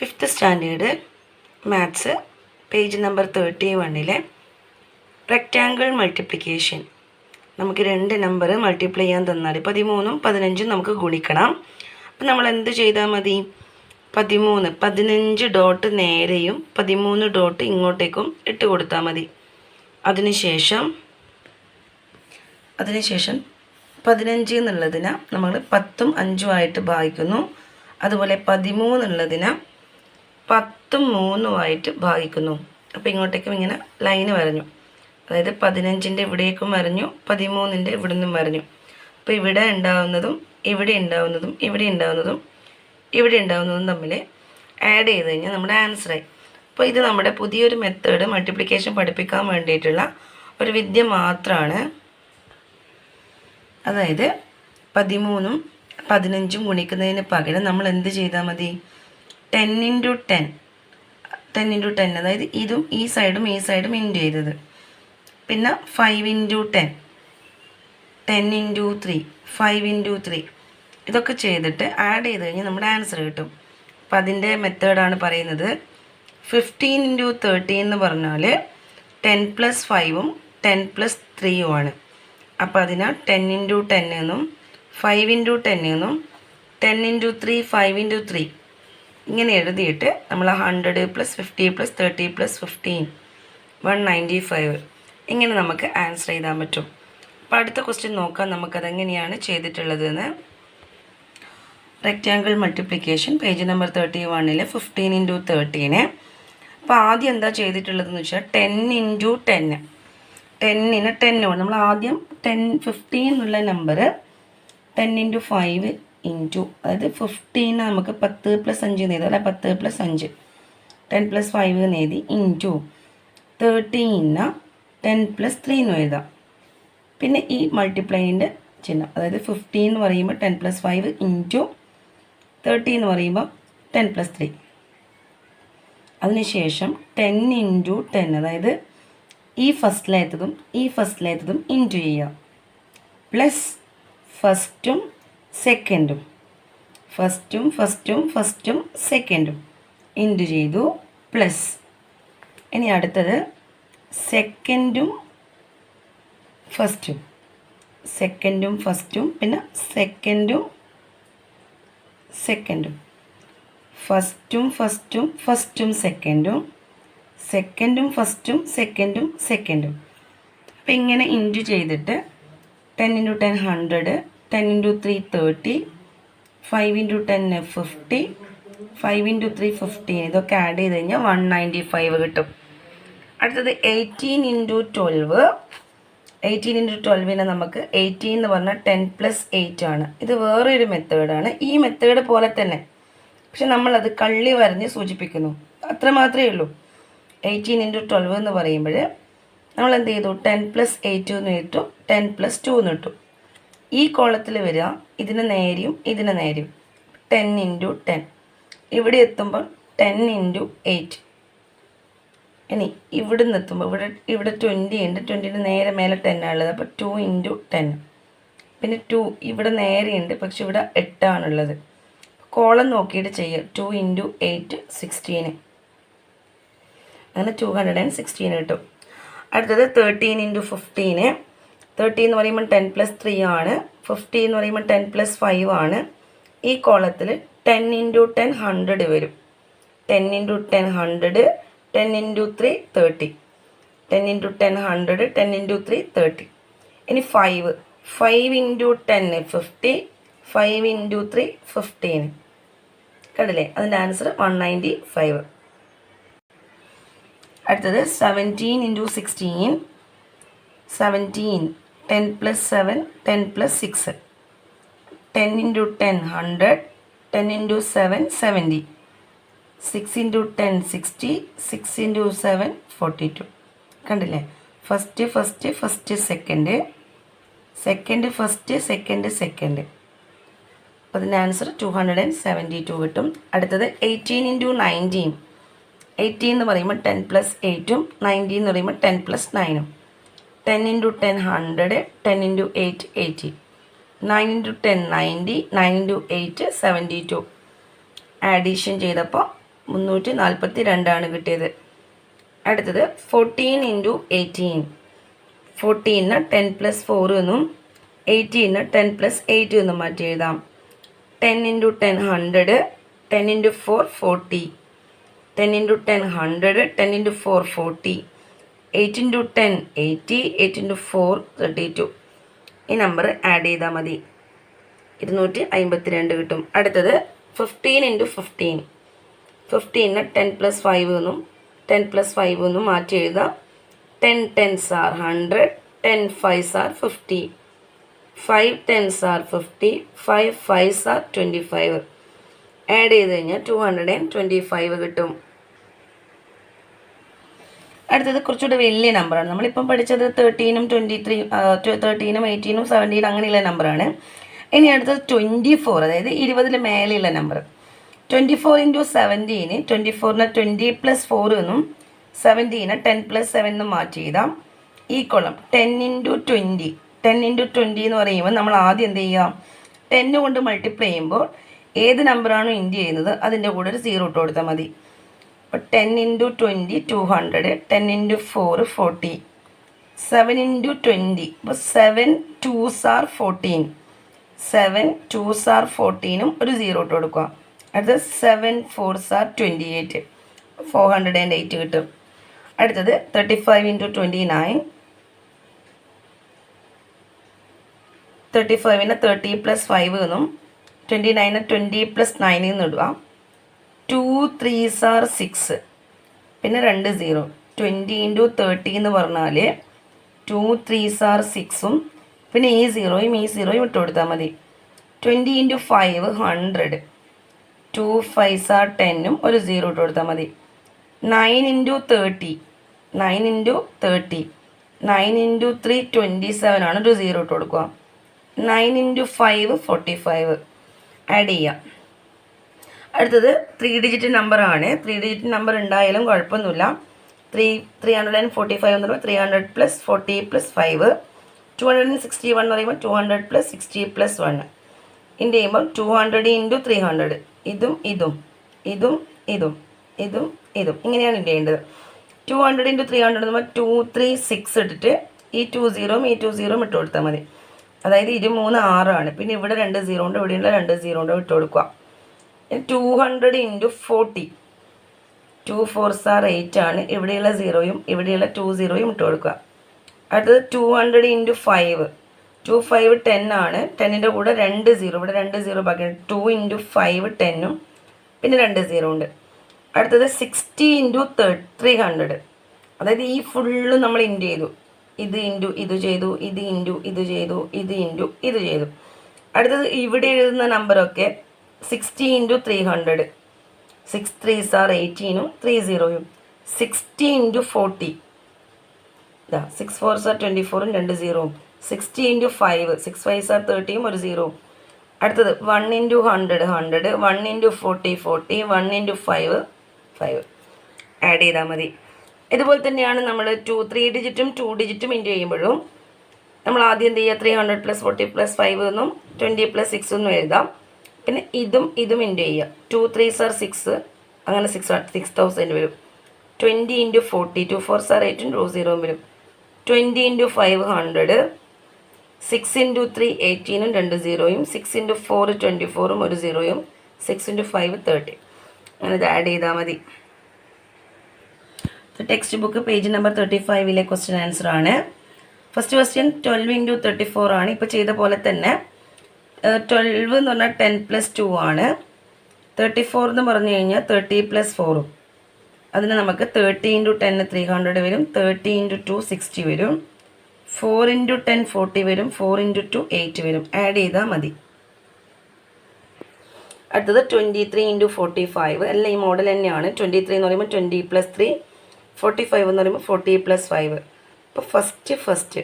5th standard maths page number 31 rectangle multiplication. നമുക്ക് രണ്ട് number multiply ചെയ്യാൻ തന്നാൽ 13ഉം 15ഉം നമുക്ക് ഗുണിക്കണം. അപ്പം നമ്മൾ എന്ത് ചെയ്താൽ മതി? 15 ഡോട്ട് നേരെയും 13 ഡോട്ട് ഇങ്ങോട്ടേക്കും ഇട്ട് കൊടുത്താൽ മതി. അതിനുശേഷം 15 എന്നുള്ളതിനെ നമ്മൾ 10ഉം 5ഉം ആയിട്ട് ഭാഗിക്കുന്നു. അതുപോലെ 13 എന്നുള്ളതിനെ 10ഉം 3ഉം ആയിട്ട് ഭാഗിക്കുന്നു. അപ്പോൾ ഇങ്ങോട്ടേക്കും ഇങ്ങനെ ലൈന് വരഞ്ഞു. അതായത് 15ൻ്റെ ഇവിടേക്കും വരഞ്ഞു, 13ൻ്റെ ഇവിടെ നിന്നും വരഞ്ഞു. അപ്പോൾ ഇവിടെ ഉണ്ടാവുന്നതും ഇവിടെ ഉണ്ടാവുന്നതും ഇവിടെ ഉണ്ടാവുന്നതും ഇവിടെ ഉണ്ടാവുന്നതും തമ്മിൽ ആഡ് ചെയ്ത് കഴിഞ്ഞാൽ നമ്മുടെ ആൻസറായി. അപ്പോൾ ഇത് നമ്മുടെ പുതിയൊരു മെത്തേഡ് മൾട്ടിപ്ലിക്കേഷൻ പഠിപ്പിക്കാൻ വേണ്ടിയിട്ടുള്ള ഒരു വിദ്യ മാത്രമാണ്. അതായത് 13ഉം 15ഉം ഗുണിക്കുന്നതിന് പകരം നമ്മൾ എന്ത് ചെയ്താൽ മതി? 10 × 10 അതായത് ഇതും ഈ സൈഡും ഇൻറ്റു ചെയ്തത്. പിന്നെ 5 × 10 10 × 3 5 × 3 ഇതൊക്കെ ചെയ്തിട്ട് ആഡ് ചെയ്ത് കഴിഞ്ഞാൽ നമ്മുടെ ആൻസർ കിട്ടും. അപ്പം അതിൻ്റെ മെത്തേഡാണ് പറയുന്നത്. 15 × 13 എന്ന് പറഞ്ഞാൽ 10 + 5ഉം 10 + 3ഉം ആണ്. അപ്പോൾ അതിന് 10 × 10 എന്നും 5 × 10 എന്നും 10 × 3 5 × 3 ഇങ്ങനെ എഴുതിയിട്ട് നമ്മൾ 100 + 50 + 30 + 15 195 ഇങ്ങനെ നമുക്ക് ആൻസർ ചെയ്താൻ പറ്റും. അപ്പോൾ അടുത്ത ക്വസ്റ്റ്യൻ നോക്കാം നമുക്കതെങ്ങനെയാണ് ചെയ്തിട്ടുള്ളതെന്ന്. Rectangle multiplication page number 31 15 × 13. അപ്പോൾ ആദ്യം എന്താ ചെയ്തിട്ടുള്ളതെന്ന് വെച്ചാൽ 10 × 10 10ന് 10 കൊണ്ട് നമ്മൾ ആദ്യം 15 എന്നുള്ള നമ്പർ 10 × 5 ഇൻറ്റു, അതായത് 15 നമുക്ക് 10 + 5 എന്ന് എഴുതാം അല്ലെ, 10 + 5 10 + 5 എന്ന് എഴുതി ഇൻറ്റു 13 10 + 3 എന്ന് എഴുതാം. പിന്നെ ഈ മൾട്ടിപ്ലൈൻ്റെ ചിഹ്നം, അതായത് 15 എന്ന് പറയുമ്പോൾ 10 + 5 ഇൻറ്റു 30 എന്ന് പറയുമ്പോൾ 10 + 3. അതിനുശേഷം 10 × 10 അതായത് ഈ ഫസ്റ്റിലേത്തതും ഇൻറ്റു ചെയ്യുക. പ്ലസ് ഫസ്റ്റും സെക്കൻഡും ഇൻറ്റു ചെയ്തു. പ്ലസ് ഇനി അടുത്തത് സെക്കൻഡും ഫസ്റ്റും പിന്നെ സെക്കൻഡും സെക്കൻഡും അപ്പം ഇങ്ങനെ ഇൻറ്റു ചെയ്തിട്ട് 10 × 10 100 10 × 3 30 5 × 10 50 5 × 3 15 ഇതൊക്കെ ആഡ് ചെയ്ത് കഴിഞ്ഞാൽ 195 കിട്ടും. അടുത്തത് 18 × 12. 18 × 12നെ നമുക്ക് 18 എന്ന് പറഞ്ഞാൽ 10 + 8 ആണ്. ഇത് വേറൊരു മെത്തേഡാണ്. ഈ മെത്തേഡ് പോലെ തന്നെ, പക്ഷെ നമ്മളത് കള്ളി വരഞ്ഞ് സൂചിപ്പിക്കുന്നു, അത്ര മാത്രമേ ഉള്ളൂ. 18 × 12 എന്ന് പറയുമ്പോൾ നമ്മൾ എന്ത് ചെയ്തു? 10 + 8 എന്ന് ഇട്ടു, 10 + 2 എന്ന് ഇട്ടു. ഈ കോളത്തിൽ വരിക ഇതിന് നേരെയും 10 × 10. ഇവിടെ എത്തുമ്പോൾ 10 × 8. ഇനി ഇവിടെ നിന്ന് എത്തുമ്പോൾ ഇവിടെ 20 ഉണ്ട്, 20ന് നേരെ മേലെ 10 ആണുള്ളത്. അപ്പോൾ 2 × 10. പിന്നെ 2 ഇവിടെ നേരെയുണ്ട്, പക്ഷെ ഇവിടെ 8 ആണുള്ളത്. കോളം നോക്കിയിട്ട് ചെയ്യുക. 2 × 8 16. അങ്ങനെ 216 കിട്ടും. അടുത്തത് 13 × 15. 30 എന്ന് പറയുമ്പോൾ 10 + 3 ആണ്. 50 എന്ന് പറയുമ്പോൾ 10 + 5 ആണ്. ഈ കോളത്തിൽ 10 × 10 100 വരും. 10 × 10 100 10 × 3 30 10 × 10 100 10 × 3 30. ഇനി 5 × 10 50 5 × 3 15. കണ്ടില്ലേ? അതിൻ്റെ ആൻസർ 195. അടുത്തത് 17 × 16. 17 10 + 7 10 + 6 10 × 10 100 10 × 7 70 6 × 10 60 6 × 7 42. കണ്ടില്ലേ? First second second. അപ്പോൾ അതിൻ്റെ ആൻസർ 272 കിട്ടും. അടുത്തത് 18 × 19. 18 എന്ന് പറയുമ്പോൾ 10 + 8ഉം 19 എന്ന് പറയുമ്പോൾ 10 + 9ഉം. 10 × 10 100 10 × 8 80 9 × 10 90 9 × 8 72. ആഡീഷൻ ചെയ്തപ്പോൾ 342 കിട്ടിയത്. അടുത്തത് 14 ഇൻറ്റു 18. 14ന് 10 പ്ലസ് 4 എന്നും 18ന് 10 പ്ലസ് 8 എന്നും മാറ്റി എഴുതാം. 10 into 10 100, 10 into 4 40, 10 into 10 100, 10 into 4 40, 8 into 10 80, 8 into 4 32. ഈ നമ്പർ ആഡ് ചെയ്താൽ മതി, 252 കിട്ടും. അടുത്തത് 15 ഇൻറ്റു 15. 15ന് 10 പ്ലസ് 5 എന്നും 10 പ്ലസ് 5 എന്നും മാറ്റി എഴുതാം. 10 10s are 100, 10 5s are 50, 5 10s are 50, 5 5s are 25. Add ചെയ്ത് കഴിഞ്ഞാൽ 225 കിട്ടും. അടുത്തത് കുറച്ചുകൂടെ വലിയ നമ്പറാണ്. നമ്മളിപ്പം പഠിച്ചത് 13ഉം 13ഉം 18ഉം 17 അങ്ങനെയുള്ള നമ്പറാണ്. ഇനി അടുത്തത് 24, അതായത് 20 മേലെയുള്ള നമ്പർ. 24 ഇൻറ്റു 17, 24ന് 20 പ്ലസ് 4 എന്നും 17ന് 10 പ്ലസ് 7 എന്നും മാറ്റി എഴുതാം. ഈക്വളം 10 ഇൻറ്റു 20. 10 ഇൻറ്റു 20 എന്ന് പറയുമ്പോൾ നമ്മൾ ആദ്യം എന്ത് ചെയ്യാം, 10 കൊണ്ട് മൾട്ടിപ്ലൈ ചെയ്യുമ്പോൾ ഏത് നമ്പറാണോ ഇൻറ്റു ചെയ്യുന്നത് അതിൻ്റെ കൂടെ ഒരു 0 ഇട്ട് കൊടുത്താൽ മതി. അപ്പോൾ 10 ഇൻറ്റു 20 200, 10 ഇൻറ്റു 4 40, 7 ഇൻറ്റു 20. അപ്പോൾ 7 2s are 14, 7 2s are 14നും ഒരു 0 ഇട്ട് കൊടുക്കുക. അടുത്തത് 7 4s are 28, 408 കിട്ടും. അടുത്തത് 35 ഇൻറ്റു 29. 35ന് 30 പ്ലസ് 5 എന്നും 29ന് 20 പ്ലസ് 9 എന്നും ഇടുക. 2 3s are 6, പിന്നെ 2 0. 20 ഇൻറ്റു 30 എന്ന് പറഞ്ഞാൽ 2 3s are 6ഉം പിന്നെ ഈ 0യും ഈ 0യും ഇട്ട് കൊടുത്താൽ മതി. 20 ഇൻറ്റു 5 100, 2 5s are 10ഉം ഒരു 0 ഇട്ട് കൊടുത്താൽ മതി. 9 ഇൻറ്റു 30, 9 ഇൻറ്റു 30, 9 ഇൻറ്റു 3 27 ആണ്, ഒരു 0 ഇട്ട് കൊടുക്കുക. 9 ഇൻറ്റു 5 45. ആഡ് ചെയ്യാം. അടുത്തത് 3 ഡിജിറ്റ് നമ്പറാണ്. 3 ഡിജിറ്റ് നമ്പർ ഉണ്ടായാലും കുഴപ്പമൊന്നുമില്ല. 345 എന്ന് പറയുമ്പോൾ 300 പ്ലസ് 40 പ്ലസ് 5, 261 എന്ന് പറയുമ്പോൾ 200 പ്ലസ് 60 പ്ലസ് 1. ഇൻറ്റു ചെയ്യുമ്പോൾ 200 ഇൻറ്റു 300, ഇതും ഇതും ഇതും ഇതും ഇതും ഇതും ഇങ്ങനെയാണ് ഇൻറ്റു ചെയ്യേണ്ടത്. 200 ഇൻറ്റു 300 എന്ന് പറയുമ്പോൾ 2 3 6 ഇട്ടിട്ട് ഈ 20 ഈ 20 ഇട്ട് കൊടുത്താൽ മതി. അതായത് 23 6 ആണ്. പിന്നെ ഇവിടെ 2 0 ഉണ്ട്, ഇവിടെയുള്ള 2 0 ഉണ്ട്, ഇട്ട് കൊടുക്കുക. 200 ഇൻറ്റു 40, 2 4s are 8 ആണ്, ഇവിടെയുള്ള 0യും ഇവിടെയുള്ള 2 0യും ഇട്ട് കൊടുക്കുക. അടുത്തത് 200 ഇൻറ്റു 5, 2 5 10 ആണ്, 10ൻ്റെ കൂടെ 2 0, ഇവിടെ 2 0 ബാക്കിയാണ്. 2 ഇൻറ്റു 5 10ഉം പിന്നെ 2 0 ഉണ്ട്. അടുത്തത് 60 ഇൻറ്റു 300, അതായത് ഈ ഫുള്ള് നമ്മൾ ഇൻറ്റു ചെയ്തു. ഇത് ഇൻറ്റു ഇത് ചെയ്തു, ഇത് ഇൻറ്റു ഇത് ചെയ്തു, ഇത് ഇൻറ്റു ഇത് ചെയ്തു. അടുത്തത് ഇവിടെ എഴുതുന്ന നമ്പറൊക്കെ 60 into 300, 6 3s are 18ഉം 3 0യും. 60 into 40, 6 4s are 24ഉം 2 0ഉം. 60 into 5, 6 5s are 30ഉം ഒരു 0ഉം. അടുത്തത് 1 ഇൻറ്റു 100 100, 1 ഇൻറ്റു 40 40, 1 ഇൻറ്റു 5 5. ആഡ് ചെയ്താൽ മതി. ഇതുപോലെ തന്നെയാണ് നമ്മൾ 3 ഡിജിറ്റും 2 ഡിജിറ്റും ഇൻറ്റു ചെയ്യുമ്പോഴും നമ്മൾ ആദ്യം എന്ത് ചെയ്യുക, 300 പ്ലസ് 40 പ്ലസ് 5 എന്നും 20 പ്ലസ് 6 എന്നും എഴുതാം. പിന്നെ ഇതും ഇതും ഇൻറ്റു ചെയ്യുക. 2 3s are 6, അങ്ങനെ 6000 വരും. 20 ഇൻറ്റു 40, 2 4s are 8ഉം 2 0 വരും. 20 ഇൻറ്റു 5 100, 6 ഇൻറ്റു 3 18ഉം 2 0യും, 6 ഇൻറ്റു 4 24ഉം ഒരു 0യും, 6 ഇൻറ്റു 5 30. അങ്ങനെ ഇത് ആഡ് ചെയ്താൽ മതി. ടെക്സ്റ്റ് ബുക്ക് പേജ് നമ്പർ 35ലെ ക്വസ്റ്റ്യൻ ആൻസർ ആണ്. ഫസ്റ്റ് ക്വസ്റ്റ്യൻ 12 ഇൻറ്റു 34 ആണ്. ഇപ്പോൾ ചെയ്ത പോലെ തന്നെ 12 എന്ന് പറഞ്ഞാൽ 10 പ്ലസ് 2 ആണ്. 34 എന്ന് പറഞ്ഞു കഴിഞ്ഞാൽ 30 പ്ലസ് 4ഉം. അതിന് നമുക്ക് 30 ഇൻറ്റു 10 300 വരും, 30 ഇൻറ്റു 2 60 വരും, 4 ഇൻറ്റു 10 40 വരും, 4 ഇൻറ്റു 2 8 വരും. ആഡ് ചെയ്താൽ മതി. അടുത്തത് 23 ഇൻറ്റു 45, എല്ലാം ഈ മോഡൽ തന്നെയാണ്. 23 എന്ന് പറയുമ്പോൾ 20 പ്ലസ് 3, 45 എന്ന് പറയുമ്പോൾ 40 പ്ലസ് 5. അപ്പോൾ ഫസ്റ്റ്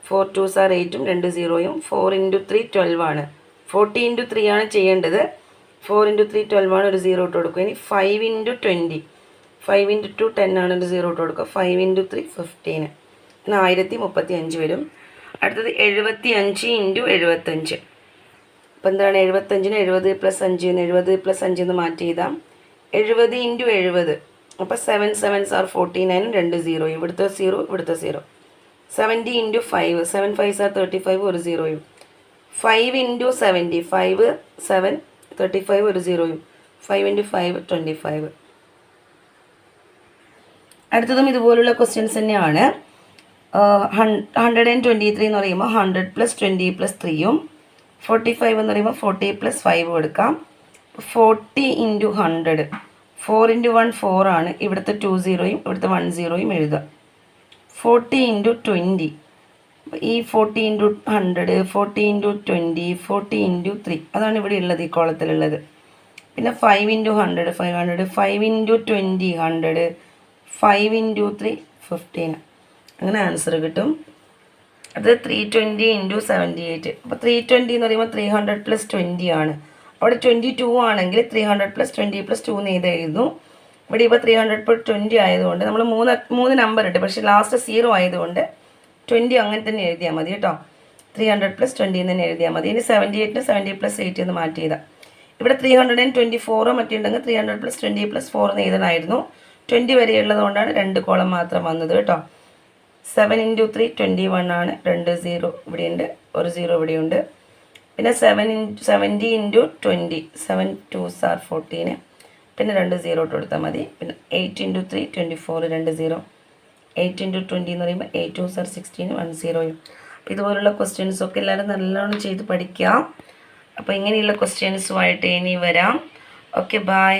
4 2s are 8ഉം 2 0യും, 4 ഇൻറ്റു 3 12 ആണ്. 40 ഇൻറ്റു 3 ആണ് ചെയ്യേണ്ടത്. 4 ഇൻറ്റു 3 12 ആണ്, ഒരു 0 ഇട്ട് കൊടുക്കുക. ഇനി 5 ഇൻറ്റു 20, 5 ഇൻറ്റു 2 10 ആണ്, ഒരു 0 ഇട്ട് കൊടുക്കുക. 5 ഇൻറ്റു 3 15, ഇങ്ങനെ 1035 വരും. അടുത്തത് 75 ഇൻറ്റു 75. അപ്പോൾ എന്താണ് 75ന് 70 പ്ലസ് 5 70 പ്ലസ് 5 എന്ന് മാറ്റി ചെയ്താൽ 70 ഇൻറ്റു 70. അപ്പോൾ 7 7s are 49, 2 0. ഇവിടുത്തെ 0, ഇവിടുത്തെ 0. 70 ഇൻറ്റു 5, 7 5s are 35, ഒരു 0യും. 5 ഇൻറ്റു 70, 5 7 35, ഒരു 0യും. 5 ഇൻറ്റു 5 25. അടുത്തതും ഇതുപോലുള്ള ക്വസ്റ്റ്യൻസ് തന്നെയാണ്. 123 എന്ന് പറയുമ്പോൾ 100 + 20 + 3യും 45 എന്ന് പറയുമ്പോൾ 40 + 5 എടുക്കാം. 40 ഇൻറ്റു 100, 4 ഇൻറ്റു 1 4 ആണ്. ഇവിടുത്തെ 2 0യും ഇവിടുത്തെ 1 0യും എഴുതുക. 40 ഇൻറ്റു 20, ഈ 40 ഇൻറ്റു 100, 40 ഇൻറ്റു 20, 40 ഇൻറ്റു 3, അതാണ് ഇവിടെ ഉള്ളത്, ഈ കോളത്തിലുള്ളത്. പിന്നെ 5 ഇൻറ്റു 100 500, 5 ഇൻറ്റു 20 100, 5 ഇൻറ്റു 3 15. അങ്ങനെ ആൻസർ കിട്ടും. അത് 320 ഇൻറ്റു 78. അപ്പോൾ 320 എന്ന് പറയുമ്പോൾ 300 + 20 ആണ്. അവിടെ 22 ആണെങ്കിൽ 300 + 20 + 2 എന്ന് എഴുതുന്നു. ഇവിടെ ഇപ്പോൾ 300 + 20 ആയതുകൊണ്ട് നമ്മൾ മൂന്ന് നമ്പർ ഇട്ട്, പക്ഷേ ലാസ്റ്റ് 0 ആയതുകൊണ്ട് 20 അങ്ങനെ തന്നെ എഴുതിയാൽ മതി കേട്ടോ. 300 + 20 എന്ന് തന്നെ എഴുതിയാൽ മതി. ഇനി 78 70 + 8 എന്ന് മാറ്റി ചെയ്താൽ ഇവിടെ 324 മറ്റുണ്ടെങ്കിൽ 300 + 20 + 4 എന്ന് എഴുതണമായിരുന്നു. 20 വരെ ഉള്ളതുകൊണ്ടാണ് 2 കോളം മാത്രം വന്നത് കേട്ടോ. 7 ഇൻറ്റു 3 21 ആണ്. 2 0 ഇവിടെയുണ്ട്, ഒരു 0 ഇവിടെയുണ്ട്. പിന്നെ 70 ഇൻറ്റു 20, 7 2s are 14, പിന്നെ 2 0 ഇട്ട് കൊടുത്താൽ മതി. പിന്നെ 8 ഇൻറ്റു 3 24, 2 0. 8 ഇൻറ്റു 20 എന്ന് പറയുമ്പോൾ 8 2s are 16, 1 0യും. അപ്പോൾ ഇതുപോലുള്ള ക്വസ്റ്റ്യൻസൊക്കെ എല്ലാവരും നല്ലോണം ചെയ്ത് പഠിക്കാം. അപ്പോൾ ഇങ്ങനെയുള്ള ക്വസ്റ്റ്യൻസുമായിട്ട് ഇനി വരാം. Okay, by.